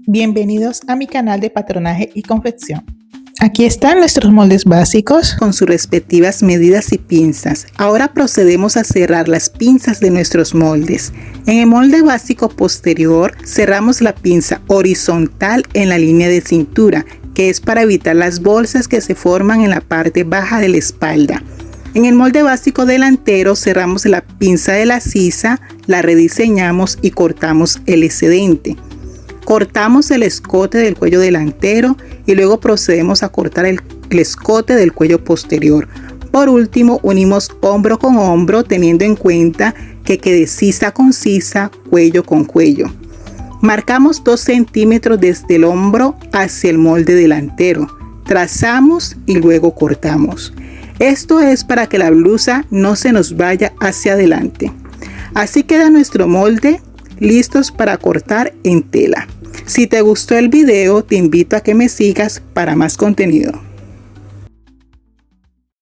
Bienvenidos a mi canal de patronaje y confección. Aquí están nuestros moldes básicos con sus respectivas medidas y pinzas. Ahora procedemos a cerrar las pinzas de nuestros moldes. En el molde básico posterior cerramos la pinza horizontal en la línea de cintura, que es para evitar las bolsas que se forman en la parte baja de la espalda. En el molde básico delantero cerramos la pinza de la sisa, la rediseñamos y cortamos el excedente. Cortamos el escote del cuello delantero y luego procedemos a cortar el escote del cuello posterior. Por último, unimos hombro con hombro teniendo en cuenta que quede sisa con sisa, cuello con cuello. Marcamos 2 centímetros desde el hombro hacia el molde delantero. Trazamos y luego cortamos. Esto es para que la blusa no se nos vaya hacia adelante. Así queda nuestro molde, listos para cortar en tela. Si te gustó el video, te invito a que me sigas para más contenido.